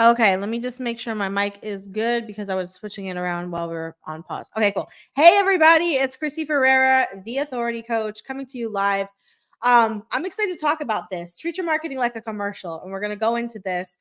Okay, let me just make sure my mic is good because I was switching it around while we were on pause. Okay, cool. Hey, everybody, it's Chrissy Ferreira, the Authority Coach, coming to you live. I'm excited to talk about this. Treat your marketing like a commercial, and we're going to go into this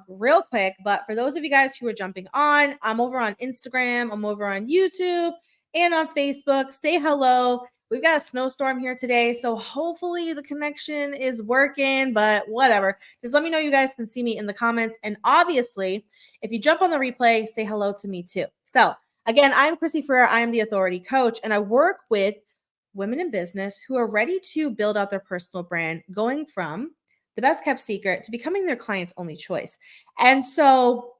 real quick. But for those of you guys who are jumping on, I'm over on Instagram, I'm over on YouTube, and on Facebook. Say hello. We've got a snowstorm here today, so hopefully the connection is working, but whatever. Just let me know you guys can see me in the comments. And obviously, if you jump on the replay, say hello to me too. So again, I'm Chrissy Ferrer. I am the Authority Coach, and I work with women in business who are ready to build out their personal brand, going from the best kept secret to becoming their client's only choice. And so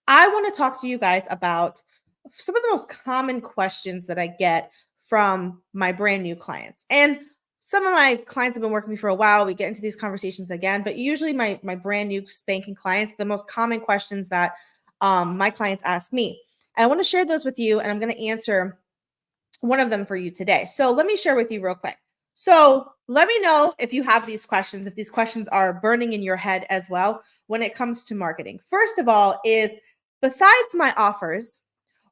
I want to talk to you guys about some of the most common questions that I get from my brand new clients. And some of my clients have been working with me for a while. We get into these conversations again, but usually my brand new spanking clients, the most common questions that my clients ask me. And I want to share those with you, and I'm going to answer one of them for you today. So let me share with you real quick. So let me know if you have these questions, if these questions are burning in your head as well when it comes to marketing. First of all is, besides my offers,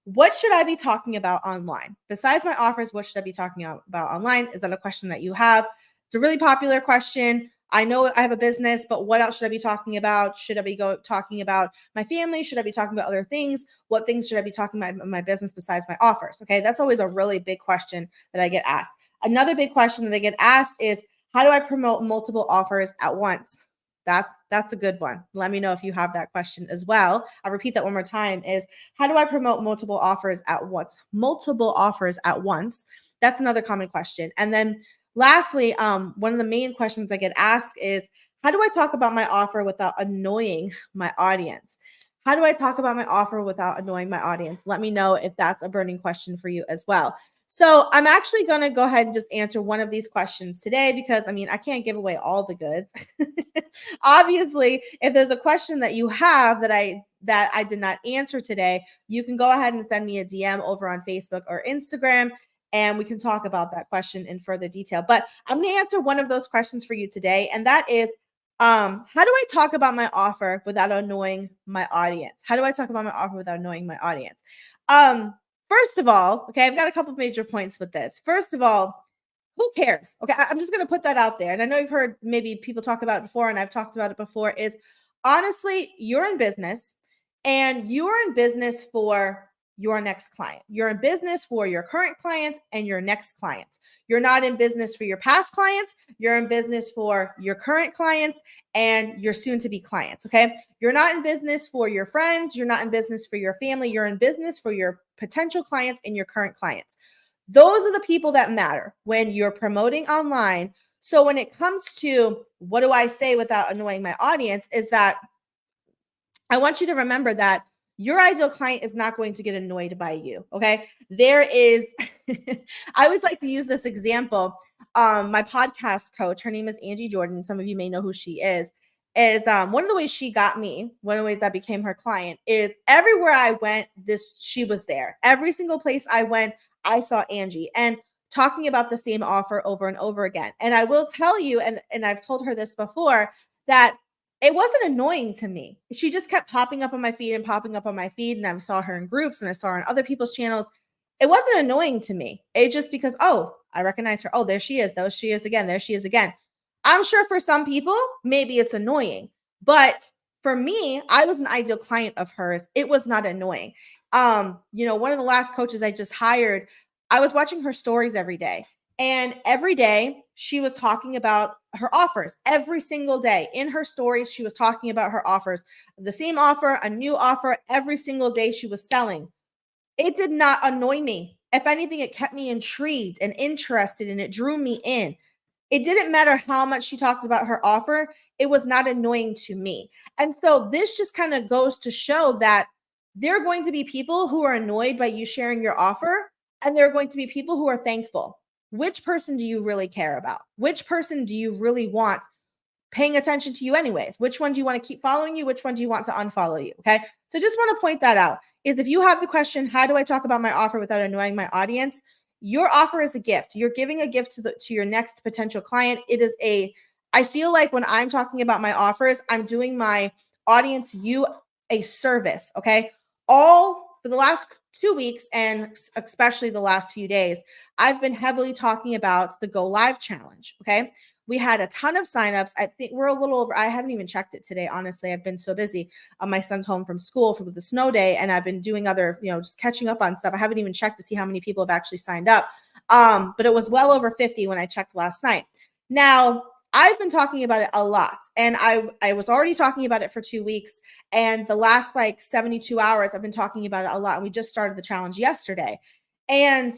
what should I be talking about online? Besides my offers, what should I be talking about online? Is that a question that you have? It's a really popular question. I know I have a business, but what else should I be talking about? Should I be talking about my family? Should I be talking about other things? What things should I be talking about in my business besides my offers? Okay, that's always a really big question that I get asked. Another big question that I get asked is, how do I promote multiple offers at once? That's a good one. Let me know if you have that question as well. I'll repeat that one more time is, how do I promote multiple offers at once? Multiple offers at once. That's another common question. And then lastly, one of the main questions I get asked is, how do I talk about my offer without annoying my audience? How do I talk about my offer without annoying my audience? Let me know if that's a burning question for you as well. So I'm actually going to go ahead and just answer one of these questions today because, I can't give away all the goods. Obviously, if there's a question that you have that I did not answer today, you can go ahead and send me a DM over on Facebook or Instagram, and we can talk about that question in further detail. But I'm going to answer one of those questions for you today, and that is, how do I talk about my offer without annoying my audience? How do I talk about my offer without annoying my audience? First of all, okay, I've got a couple major points with this. First of all, who cares? Okay, I'm just going to put that out there. And I know you've heard maybe people talk about it before, and I've talked about it before, is honestly, you're in business and you're in business for your next client. You're in business for your current clients and your next clients. You're not in business for your past clients. You're in business for your current clients and your soon to be clients. Okay. You're not in business for your friends. You're not in business for your family. You're in business for your potential clients and your current clients. Those are the people that matter when you're promoting online. So when it comes to what do I say without annoying my audience, is that I want you to remember that your ideal client is not going to get annoyed by you. Okay. There is, I always like to use this example. My podcast coach, her name is Angie Jordan. Some of you may know who she is one of the ways she got me, one of the ways that became her client is everywhere I went, she was there. Every single place I went, I saw Angie and talking about the same offer over and over again. And I will tell you, and I've told her this before, that it wasn't annoying to me. She just kept popping up on my feed and popping up on my feed. And I saw her in groups and I saw her on other people's channels. It wasn't annoying to me. It just because, oh, I recognize her. Oh, there she is. There she is again. There she is again. I'm sure for some people, maybe it's annoying. But for me, I was an ideal client of hers. It was not annoying. One of the last coaches I just hired, I was watching her stories every day. And every day she was talking about her offers. Every single day in her stories, she was talking about her offers. The same offer, a new offer, every single day she was selling. It did not annoy me. If anything, it kept me intrigued and interested, and it drew me in. It didn't matter how much she talked about her offer. It was not annoying to me. And so this just kind of goes to show that there are going to be people who are annoyed by you sharing your offer, and there are going to be people who are thankful. Which person do you really care about? Which person do you really want paying attention to you anyways? Which one do you want to keep following you? Which one do you want to unfollow you? Okay. So just want to point that out is if you have the question, how do I talk about my offer without annoying my audience? Your offer is a gift. You're giving a gift to your next potential client. I feel like when I'm talking about my offers, I'm doing my audience, you a service, okay? All for the last 2 weeks and especially the last few days, I've been heavily talking about the Go Live challenge, okay? We had a ton of signups. I think we're a little over. I haven't even checked it today. Honestly, I've been so busy. My son's home from school for the snow day, and I've been doing other, just catching up on stuff. I haven't even checked to see how many people have actually signed up. But it was well over 50 when I checked last night. Now, I've been talking about it a lot, and I was already talking about it for 2 weeks, and the last like 72 hours, I've been talking about it a lot. And we just started the challenge yesterday, and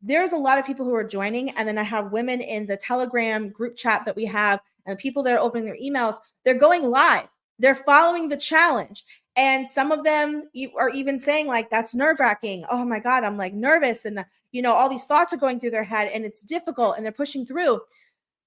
there's a lot of people who are joining. And then I have women in the Telegram group chat that we have, and people that are opening their emails, they're going live. They're following the challenge. And some of them are even saying like, that's nerve wracking. Oh my God, I'm like nervous. And all these thoughts are going through their head and it's difficult and they're pushing through.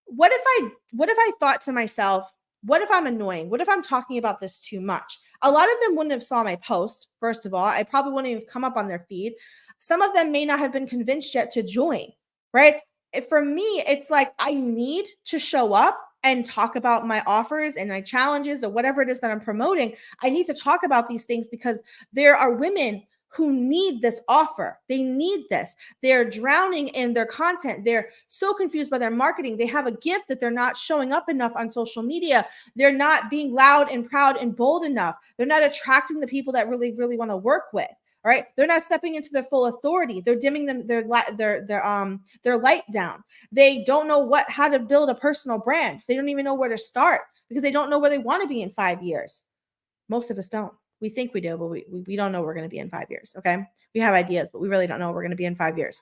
What if I thought to myself, what if I'm annoying? What if I'm talking about this too much? A lot of them wouldn't have saw my post. First of all, I probably wouldn't even come up on their feed. Some of them may not have been convinced yet to join, right? For me, it's like I need to show up and talk about my offers and my challenges or whatever it is that I'm promoting. I need to talk about these things because there are women who need this offer. They need this. They're drowning in their content. They're so confused by their marketing. They have a gift that they're not showing up enough on social media. They're not being loud and proud and bold enough. They're not attracting the people that really, really want to work with. All right. They're not stepping into their full authority. They're dimming their light down. They don't know how to build a personal brand. They don't even know where to start because they don't know where they want to be in 5 years. Most of us don't. We think we do, but we don't know where we're going to be in 5 years. Okay. We have ideas, but we really don't know where we're going to be in 5 years.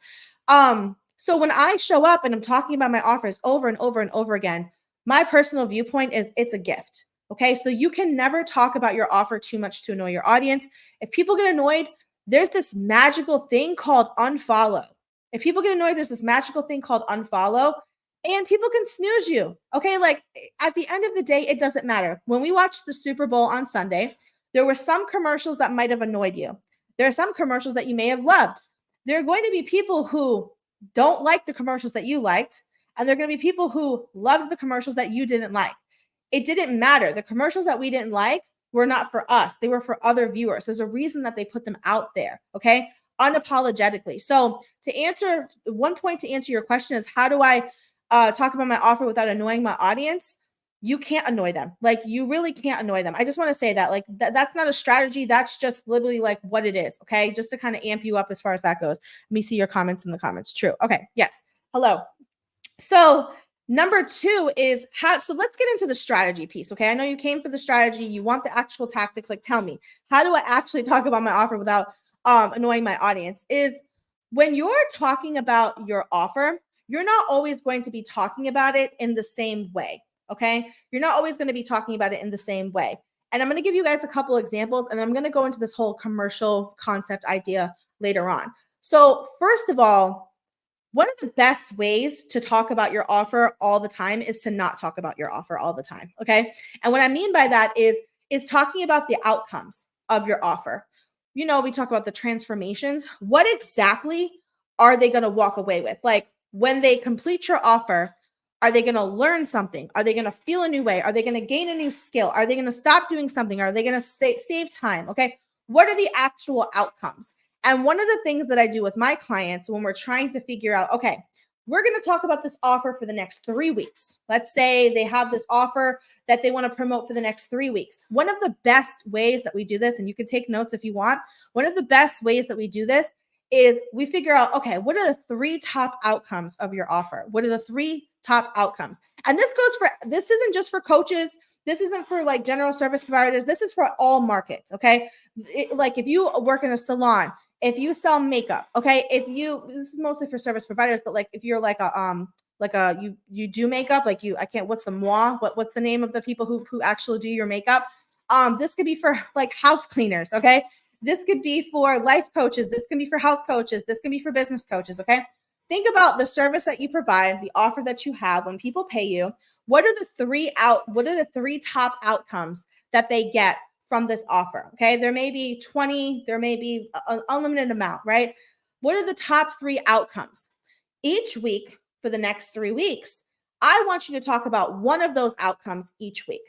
So when I show up and I'm talking about my offers over and over and over again, my personal viewpoint is it's a gift. Okay. So you can never talk about your offer too much to annoy your audience. If people get annoyed, there's this magical thing called unfollow. If people get annoyed, there's this magical thing called unfollow. And people can snooze you. Okay. Like at the end of the day, it doesn't matter. When we watched the Super Bowl on Sunday, there were some commercials that might have annoyed you. There are some commercials that you may have loved. There are going to be people who don't like the commercials that you liked. And there are going to be people who loved the commercials that you didn't like. It didn't matter. The commercials that we didn't like were not for us. They were for other viewers. There's a reason that they put them out there. Okay. Unapologetically. So to answer your question is how do I talk about my offer without annoying my audience? You can't annoy them. Like you really can't annoy them. I just want to say that like that's not a strategy. That's just literally like what it is. Okay. Just to kind of amp you up as far as that goes. Let me see your comments in the comments. True. Okay. Yes. Hello. So number 2 is so let's get into the strategy piece. Okay. I know you came for the strategy. You want the actual tactics. Like tell me, how do I actually talk about my offer without annoying my audience? Is when you're talking about your offer, you're not always going to be talking about it in the same way. Okay. You're not always going to be talking about it in the same way. And I'm going to give you guys a couple examples, and I'm going to go into this whole commercial concept idea later on. So first of all, one of the best ways to talk about your offer all the time is to not talk about your offer all the time. Okay. And what I mean by that is talking about the outcomes of your offer. We talk about the transformations. What exactly are they going to walk away with? Like when they complete your offer, are they going to learn something? Are they going to feel a new way? Are they going to gain a new skill? Are they going to stop doing something? Are they going to save time? Okay. What are the actual outcomes? And one of the things that I do with my clients when we're trying to figure out, okay, we're going to talk about this offer for the next 3 weeks. Let's say they have this offer that they want to promote for the next 3 weeks. One of the best ways that we do this, and you can take notes if you want, one of the best ways that we do this is we figure out, okay, what are the 3 top outcomes of your offer? What are the 3 top outcomes? And this isn't just for coaches. This isn't for like general service providers. This is for all markets. Okay. Like if you work in a salon, if you sell makeup, okay. This is mostly for service providers, but like if you're like you do makeup, what's the moi? What's the name of the people who actually do your makeup? This could be for like house cleaners. Okay. This could be for life coaches. This can be for health coaches. This can be for business coaches. Okay. Think about the service that you provide, the offer that you have when people pay you. What are the 3 top outcomes that they get from this offer? Okay. There may be 20, there may be an unlimited amount, right? What are the top 3 outcomes? Each week for the next 3 weeks, I want you to talk about one of those outcomes each week.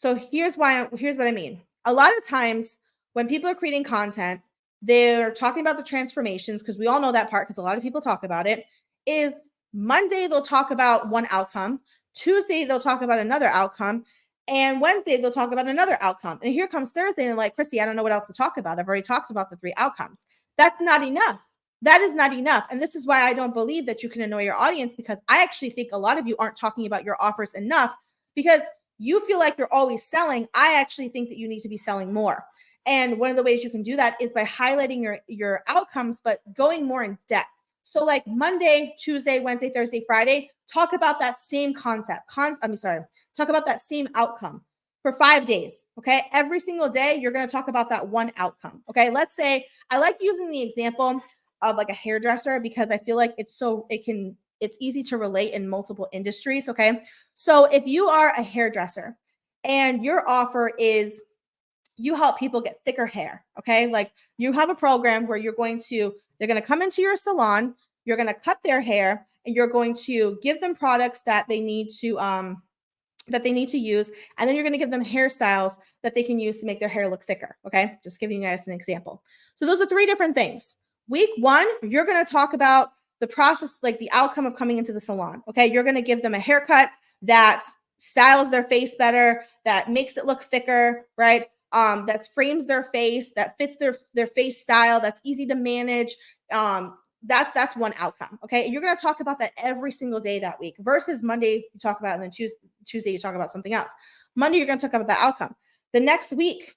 So here's what I mean. A lot of times when people are creating content, they're talking about the transformations because we all know that part because a lot of people talk about it. Is Monday they'll talk about one outcome, Tuesday they'll talk about another outcome, and Wednesday they'll talk about another outcome. And here comes Thursday and like, Christy, I don't know what else to talk about. I've already talked about the 3 outcomes. That's not enough. That is not enough. And this is why I don't believe that you can annoy your audience, because I actually think a lot of you aren't talking about your offers enough because you feel like you're always selling. I actually think that you need to be selling more. And one of the ways you can do that is by highlighting your outcomes, but going more in depth. So like Monday, Tuesday, Wednesday, Thursday, Friday, talk about that same concept. Talk about that same outcome for 5 days. Okay. Every single day, you're going to talk about that one outcome. Okay. Let's say I like using the example of like a hairdresser because I feel like it's easy to relate in multiple industries. Okay. So if you are a hairdresser and your offer is you help people get thicker hair, okay? Like you have a program where they're going to come into your salon, you're going to cut their hair, and you're going to give them products that they need to use, and then you're going to give them hairstyles that they can use to make their hair look thicker, okay? Just giving you guys an example. So those are 3 different things. Week 1, you're going to talk about the process, like the outcome of coming into the salon, okay? You're going to give them a haircut that styles their face better, that makes it look thicker, right? That frames their face, that fits their face style, that's easy to manage. That's one outcome. Okay. You're going to talk about that every single day that week versus Monday, you talk about it, and then Tuesday, you talk about something else. Monday, you're going to talk about the outcome. The next week,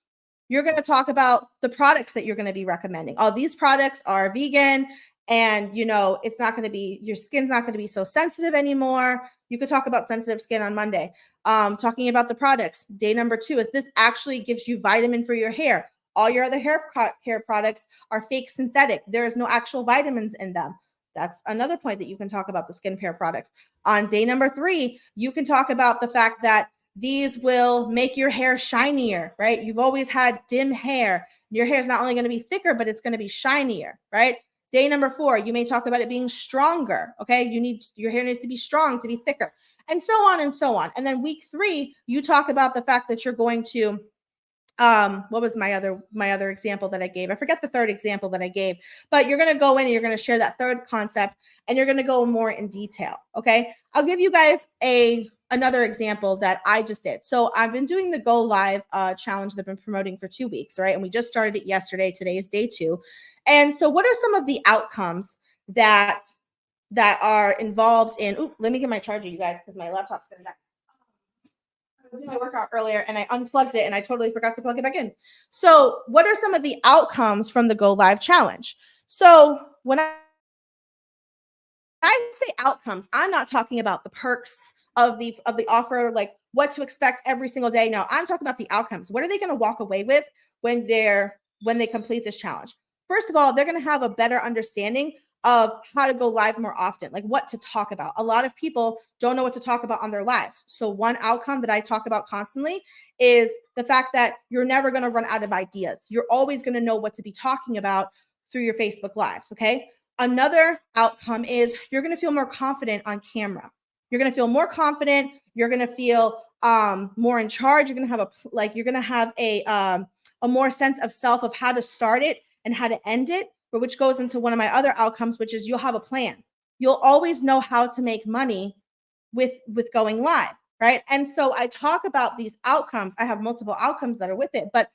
you're going to talk about the products that you're going to be recommending. All these products are vegan, and it's not going to be, your skin's not going to be so sensitive anymore. You could talk about sensitive skin on Monday. Talking about the products. Day number 2 is this actually gives you vitamin for your hair. All your other hair products are fake synthetic. There is no actual vitamins in them. That's another point that you can talk about the skincare products. On day number 3, you can talk about the fact that these will make your hair shinier, right? You've always had dim hair. Your hair is not only going to be thicker, but it's going to be shinier, right? Day number 4, you may talk about it being stronger. Okay. Your hair needs to be strong to be thicker, and so on and so on. And then week 3, you talk about the fact that you're going to, what was my other example that I gave? I forget the 3rd example that I gave, but you're going to go in and you're going to share that 3rd concept, and you're going to go more in detail. Okay. I'll give you guys another example that I just did. So I've been doing the Go Live challenge that I've been promoting for 2 weeks, right? And we just started it yesterday. Today is day 2. And so what are some of the outcomes that are involved in, let me get my charger, you guys, because my laptop's going to die. I was doing my workout earlier and I unplugged it and I totally forgot to plug it back in. So what are some of the outcomes from the Go Live challenge? So when I say outcomes, I'm not talking about the perks of the offer, like what to expect every single day. No, I'm talking about the outcomes. What are they going to walk away with when they complete this challenge? First of all, they're going to have a better understanding of how to go live more often, like what to talk about. A lot of people don't know what to talk about on their lives. So one outcome that I talk about constantly is the fact that you're never going to run out of ideas. You're always going to know what to be talking about through your Facebook Lives, okay? Another outcome is you're going to feel more confident on camera. You're going to feel more confident. You're going to feel more in charge. You're going to have a more sense of self of how to start it and how to end it, which goes into one of my other outcomes, which is you'll have a plan. You'll always know how to make money with going live, right? And so I talk about these outcomes. I have multiple outcomes that are with it, but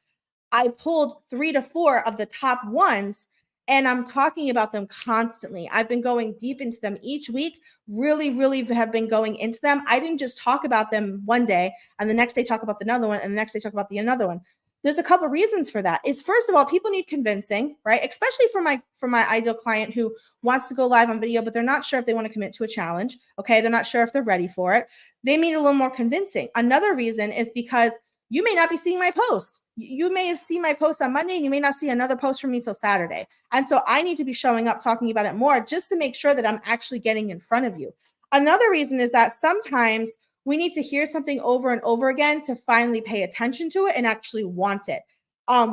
I pulled 3 to 4 of the top ones, and I'm talking about them constantly. I've been going deep into them each week, really, really have been going into them. I didn't just talk about them one day and the next day talk about another one and the next day talk about another one. There's a couple of reasons for that. Is first of all, people need convincing, right? Especially for my ideal client who wants to go live on video, but they're not sure if they want to commit to a challenge. Okay. They're not sure if they're ready for it. They need a little more convincing. Another reason is because you may not be seeing my post. You may have seen my post on Monday and you may not see another post from me till Saturday. And so I need to be showing up, talking about it more just to make sure that I'm actually getting in front of you. Another reason is that sometimes we need to hear something over and over again to finally pay attention to it and actually want it,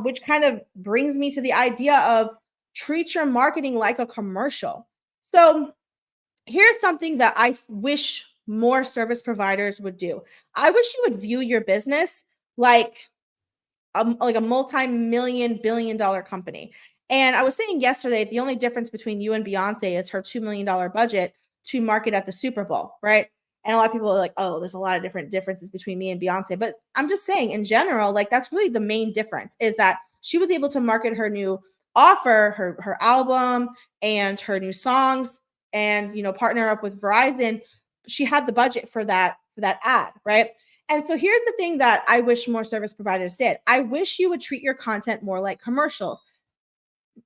which kind of brings me to the idea of treat your marketing like a commercial. So here's something that I wish more service providers would do. I wish you would view your business like a multi-million billion dollar company. And I was saying yesterday, the only difference between you and Beyonce is her $2 million budget to market at the Super Bowl, right? And a lot of people are like, oh, there's a lot of different differences between me and Beyonce. But I'm just saying, in general, like that's really the main difference is that she was able to market her new offer, her album, and her new songs, and partner up with Verizon. She had the budget for that ad, right? And so here's the thing that I wish more service providers did. I wish you would treat your content more like commercials.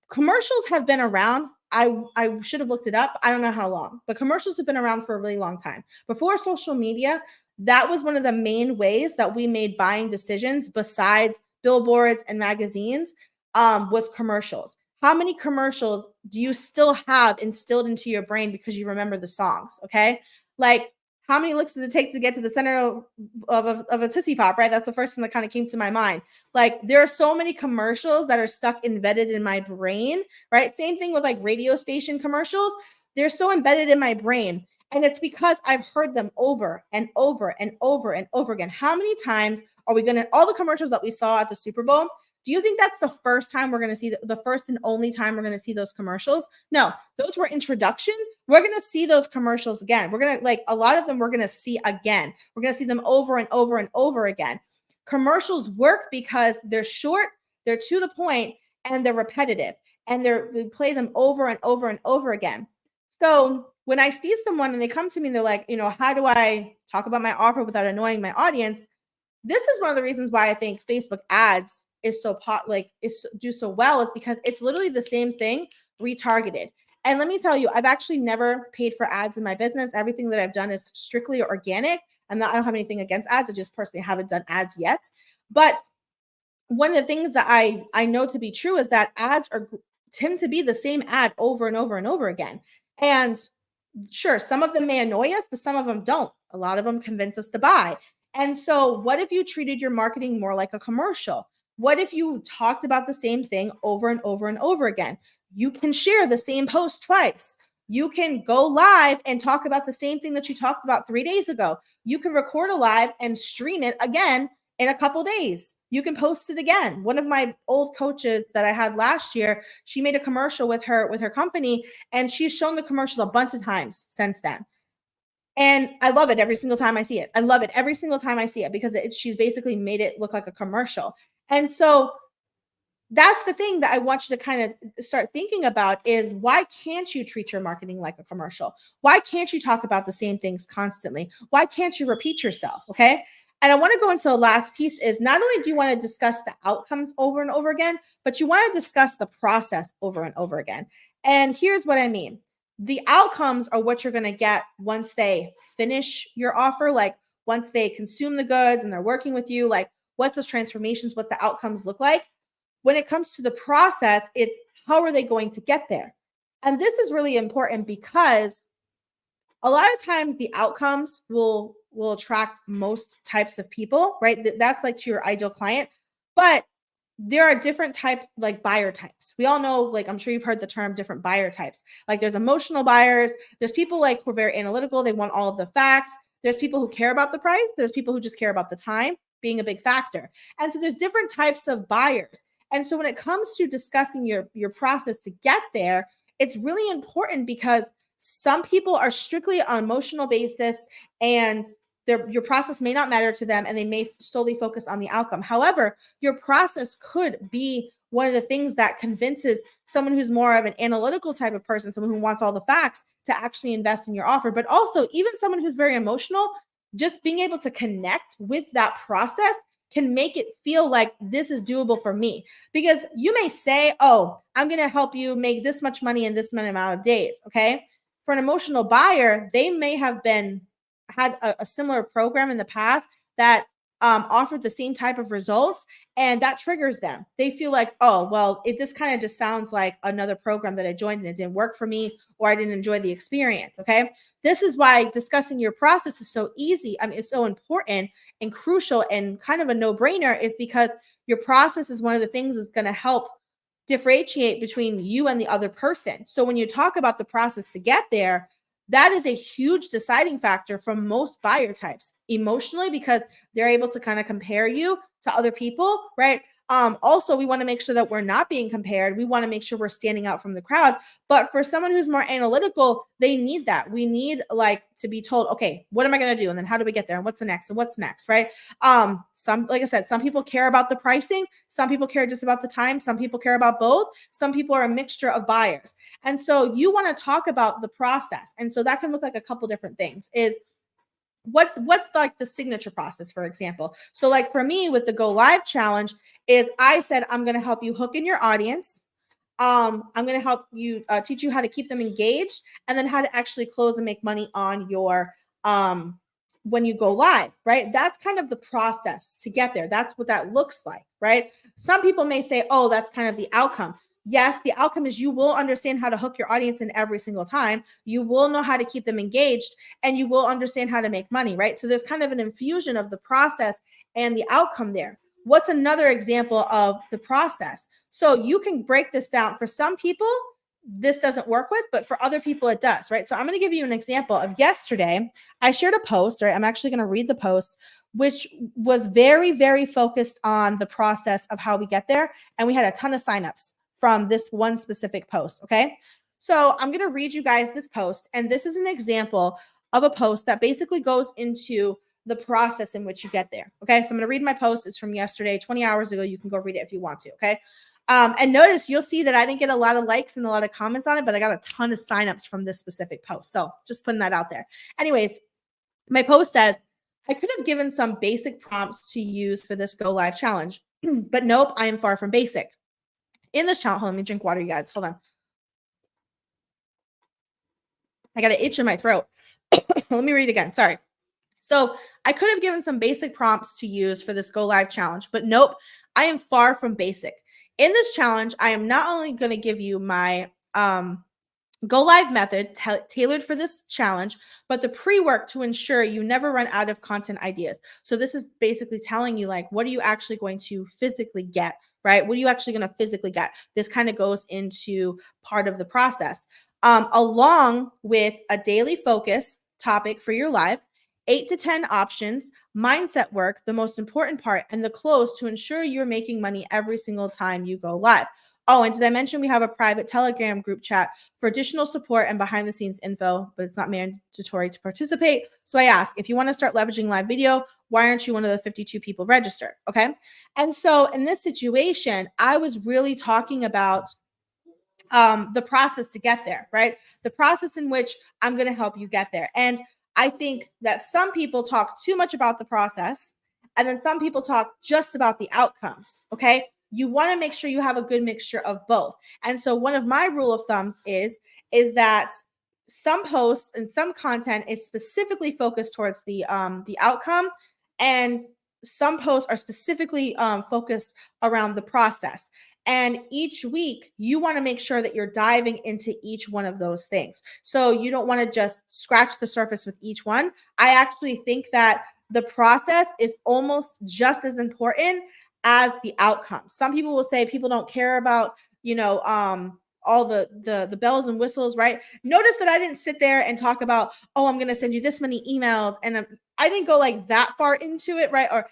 Commercials have been around. I should have looked it up. I don't know how long, but commercials have been around for a really long time. Before social media, that was one of the main ways that we made buying decisions besides billboards and magazines, was commercials. How many commercials do you still have instilled into your brain because you remember the songs? Okay. Like, how many looks does it take to get to the center of a Tootsie Pop, right? That's the first one that kind of came to my mind. Like, there are so many commercials that are stuck embedded in my brain, right? Same thing with like radio station commercials. They're so embedded in my brain. And it's because I've heard them over and over and over and over again. How many times are we going to, all the commercials that we saw at the Super Bowl, do you think that's the first time we're going to see the first and only time we're going to see those commercials? No, those were introduction. We're going to see those commercials again. We're going to, like, a lot of them we're going to see again. We're going to see them over and over and over again. Commercials work because they're short, they're to the point, and they're repetitive, and we play them over and over and over again. So when I see someone and they come to me and they're like, how do I talk about my offer without annoying my audience? This is one of the reasons why I think Facebook ads is so do so well, is because it's literally the same thing retargeted. And let me tell you, I've actually never paid for ads in my business. Everything that I've done is strictly organic. I don't have anything against ads. I just personally haven't done ads yet. But one of the things that I know to be true is that ads tend to be the same ad over and over and over again. And sure, some of them may annoy us, but some of them don't. A lot of them convince us to buy. And so what if you treated your marketing more like a commercial? What if you talked about the same thing over and over and over again? You can share the same post twice. You can go live and talk about the same thing that you talked about 3 days ago. You can record a live and stream it again in a couple days. You can post it again. One of my old coaches that I had last year, she made a commercial with her company, and she's shown the commercials a bunch of times since then. And I love it every single time I see it. I love it every single time I see it because she's basically made it look like a commercial. And so that's the thing that I want you to kind of start thinking about is, why can't you treat your marketing like a commercial? Why can't you talk about the same things constantly? Why can't you repeat yourself? Okay. And I want to go into the last piece is, not only do you want to discuss the outcomes over and over again, but you want to discuss the process over and over again. And here's what I mean. The outcomes are what you're going to get once they finish your offer, like once they consume the goods and they're working with you, like what's those transformations, what the outcomes look like. When it comes to the process, it's how are they going to get there? And this is really important because a lot of times the outcomes will attract most types of people, right? That's like to your ideal client. But there are different like buyer types. We all know, like, I'm sure you've heard the term different buyer types. Like, there's emotional buyers. There's people like who are very analytical. They want all of the facts. There's people who care about the price. There's people who just care about the time being a big factor. And so there's different types of buyers. And so when it comes to discussing your process to get there, it's really important because some people are strictly on emotional basis, and your process may not matter to them, and they may solely focus on the outcome. However, your process could be one of the things that convinces someone who's more of an analytical type of person, someone who wants all the facts, to actually invest in your offer. But also, even someone who's very emotional, just being able to connect with that process can make it feel like this is doable for me. Because you may say, oh, I'm going to help you make this much money in this many amount of days. Okay. For an emotional buyer, they may have had a similar program in the past that offered the same type of results, and that triggers them. They feel like, oh, well, this kind of just sounds like another program that I joined and it didn't work for me, or I didn't enjoy the experience. Okay. This is why discussing your process is so easy. I mean, it's so important and crucial and kind of a no-brainer, is because your process is one of the things that's going to help differentiate between you and the other person. So when you talk about the process to get there, That is a huge deciding factor from most buyer types emotionally, because they're able to kind of compare you to other people, right? Also, we want to make sure that we're not being compared. We want to make sure we're standing out from the crowd. But for someone who's more analytical, they need that. We need like to be told, okay, what am I going to do? And then how do we get there? And what's the next? And what's next? Right. Some, like I said, some people care about the pricing. Some people care just about the time. Some people care about both. Some people are a mixture of buyers. And so you want to talk about the process. And so that can look like a couple different things. Is what's like the signature process, for example. So like for me with the Go Live challenge is I said, I'm going to help you hook in your audience. I'm going to help you teach you how to keep them engaged, and then how to actually close and make money on your when you go live, right? That's kind of the process to get there. That's what that looks like, right? Some people may say, oh, that's kind of the outcome. Yes, the outcome is you will understand how to hook your audience in every single time. You will know how to keep them engaged, and you will understand how to make money, right? So there's kind of an infusion of the process and the outcome there. What's another example of the process? So you can break this down. For some people, this doesn't work with, but for other people, it does, right? So I'm going to give you an example of yesterday. I shared a post, right? I'm actually going to read the post, which was very, very focused on the process of how we get there. And we had a ton of signups from this one specific post. Okay. So I'm going to read you guys this post. And this is an example of a post that basically goes into the process in which you get there. Okay. So I'm going to read my post. It's from yesterday, 20 hours ago. You can go read it if you want to. Okay. And notice you'll see that I didn't get a lot of likes and a lot of comments on it, but I got a ton of signups from this specific post. So just putting that out there. Anyways, my post says, I could have given some basic prompts to use for this Go Live challenge, but nope, I am far from basic. In this challenge, hold on, let me drink water, you guys. Hold on. I got an itch in my throat. Let me read again. Sorry. So I could have given some basic prompts to use for this Go Live challenge, but nope, I am far from basic. In this challenge, I am not only going to give you my Go Live method tailored for this challenge, but the pre-work to ensure you never run out of content ideas. So this is basically telling you, like, what are you actually going to physically get, right? What are you actually going to physically get? This kind of goes into part of the process, along with a daily focus topic for your live, 8 to 10 options, mindset work, the most important part, and the close to ensure you're making money every single time you go live. Oh, and did I mention we have a private Telegram group chat for additional support and behind the scenes info, but it's not mandatory to participate. So I ask, if you want to start leveraging live video, why aren't you one of the 52 people registered? Okay. And so in this situation, I was really talking about the process to get there, right? The process in which I'm going to help you get there. And I think that some people talk too much about the process, and then some people talk just about the outcomes. Okay. You want to make sure you have a good mixture of both. And so one of my rule of thumbs is that some posts and some content is specifically focused towards the outcome, and some posts are specifically focused around the process. And each week, you want to make sure that you're diving into each one of those things. So you don't want to just scratch the surface with each one. I actually think that the process is almost just as important as the outcome. Some people will say people don't care about, all the bells and whistles, right? Notice that I didn't sit there and talk about, oh, I'm going to send you this many emails, and I didn't go like that far into it, right? Or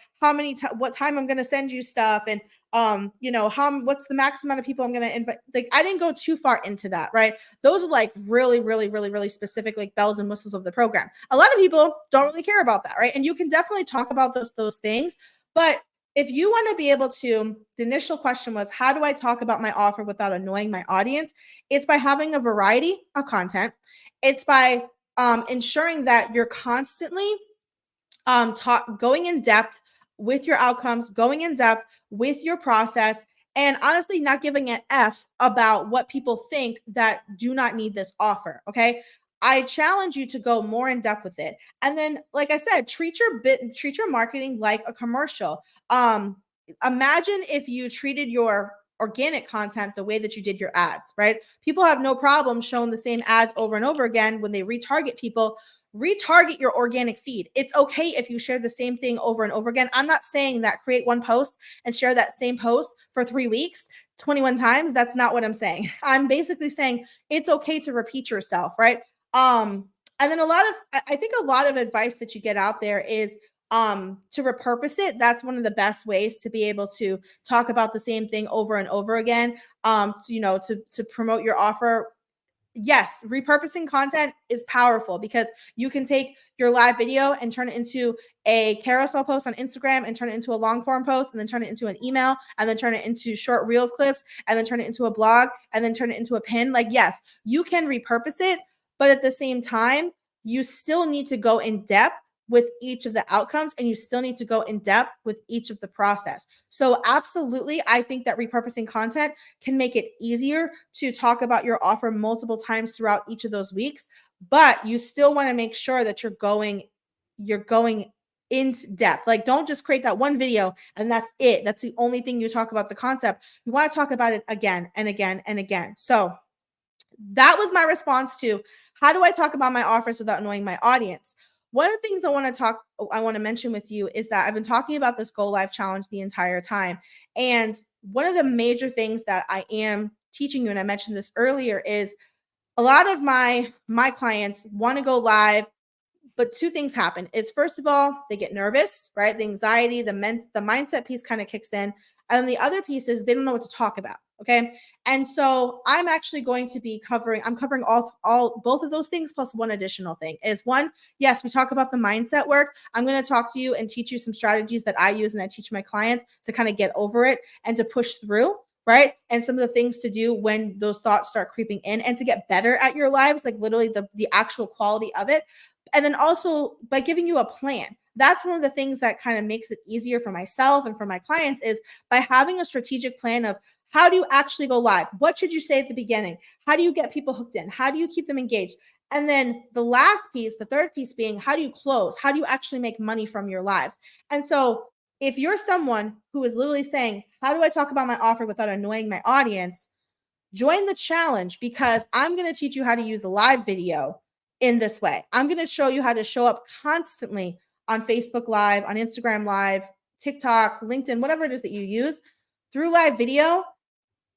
what time I'm going to send you stuff, and what's the max amount of people I'm going to invite. Like, I didn't go too far into that, right? Those are like really, really, really, really specific, like bells and whistles of the program. A lot of people don't really care about that, right? And you can definitely talk about those things, but if you want to be able to, the initial question was, how do I talk about my offer without annoying my audience? It's by having a variety of content. It's by ensuring that you're constantly going in depth with your outcomes, going in depth with your process, and honestly not giving an F about what people think that do not need this offer. Okay. I challenge you to go more in depth with it. And then, like I said, treat your marketing like a commercial. Imagine if you treated your organic content the way that you did your ads, right? People have no problem showing the same ads over and over again when they retarget people. Retarget your organic feed. It's okay if you share the same thing over and over again. I'm not saying that create one post and share that same post for 3 weeks, 21 times. That's not what I'm saying. I'm basically saying it's okay to repeat yourself, right? And then I think a lot of advice that you get out there is to repurpose it. That's one of the best ways to be able to talk about the same thing over and over again. To promote your offer. Yes, repurposing content is powerful because you can take your live video and turn it into a carousel post on Instagram and turn it into a long form post and then turn it into an email and then turn it into short reels clips and then turn it into a blog and then turn it into a pin. Like, yes, you can repurpose it, but at the same time, you still need to go in depth with each of the outcomes and you still need to go in depth with each of the process. So absolutely, I think that repurposing content can make it easier to talk about your offer multiple times throughout each of those weeks, but you still want to make sure that you're going into depth. Like, don't just create that one video and that's it. That's the only thing you talk about the concept. You want to talk about it again and again and again. So that was my response to how do I talk about my offers without annoying my audience? One of the things I want to mention with you is that I've been talking about this Go Live challenge the entire time. And one of the major things that I am teaching you, and I mentioned this earlier, is a lot of my clients want to go live, but two things happen. Is first of all, they get nervous, right? The anxiety, the mindset piece kind of kicks in. And then the other piece is they don't know what to talk about. Okay. And so I'm actually going to be covering all both of those things plus one additional thing. Is one, yes, we talk about the mindset work. I'm going to talk to you and teach you some strategies that I use and I teach my clients to kind of get over it and to push through, right? And some of the things to do when those thoughts start creeping in and to get better at your lives, like literally the actual quality of it. And then also by giving you a plan. That's one of the things that kind of makes it easier for myself and for my clients is by having a strategic plan of how do you actually go live? What should you say at the beginning? How do you get people hooked in? How do you keep them engaged? And then the last piece, the third piece being, how do you close? How do you actually make money from your lives? And so if you're someone who is literally saying, how do I talk about my offer without annoying my audience? Join the challenge because I'm going to teach you how to use the live video in this way. I'm going to show you how to show up constantly on Facebook Live, on Instagram Live, TikTok, LinkedIn, whatever it is that you use through live video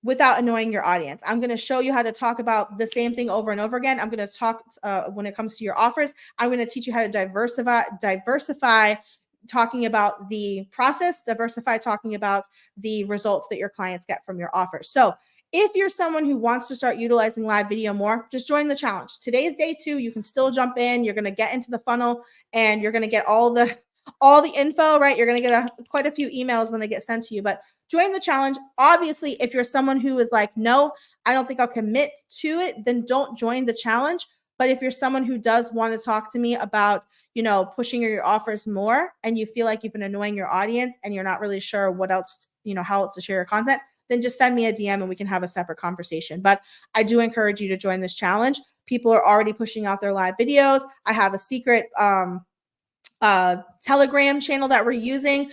without annoying your audience. I'm going to show you how to talk about the same thing over and over again. I'm going to talk when it comes to your offers. I'm going to teach you how to diversify talking about the process, diversify talking about the results that your clients get from your offers. So if you're someone who wants to start utilizing live video more, just join the challenge. Today's day 2. You can still jump in. You're going to get into the funnel and you're going to get all the info, right? You're going to get quite a few emails when they get sent to you, but join the challenge. Obviously, if you're someone who is like, no, I don't think I'll commit to it, then don't join the challenge. But if you're someone who does want to talk to me about, pushing your offers more and you feel like you've been annoying your audience and you're not really sure what else, how else to share your content, then just send me a DM and we can have a separate conversation. But I do encourage you to join this challenge. People are already pushing out their live videos. I have a secret Telegram channel that we're using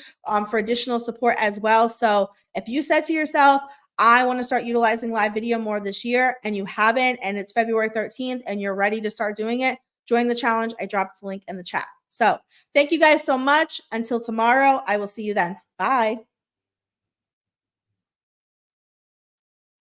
for additional support as well. So if you said to yourself, I want to start utilizing live video more this year and you haven't, and it's February 13th and you're ready to start doing it, join the challenge. I dropped the link in the chat. So thank you guys so much. Until tomorrow, I will see you then. Bye.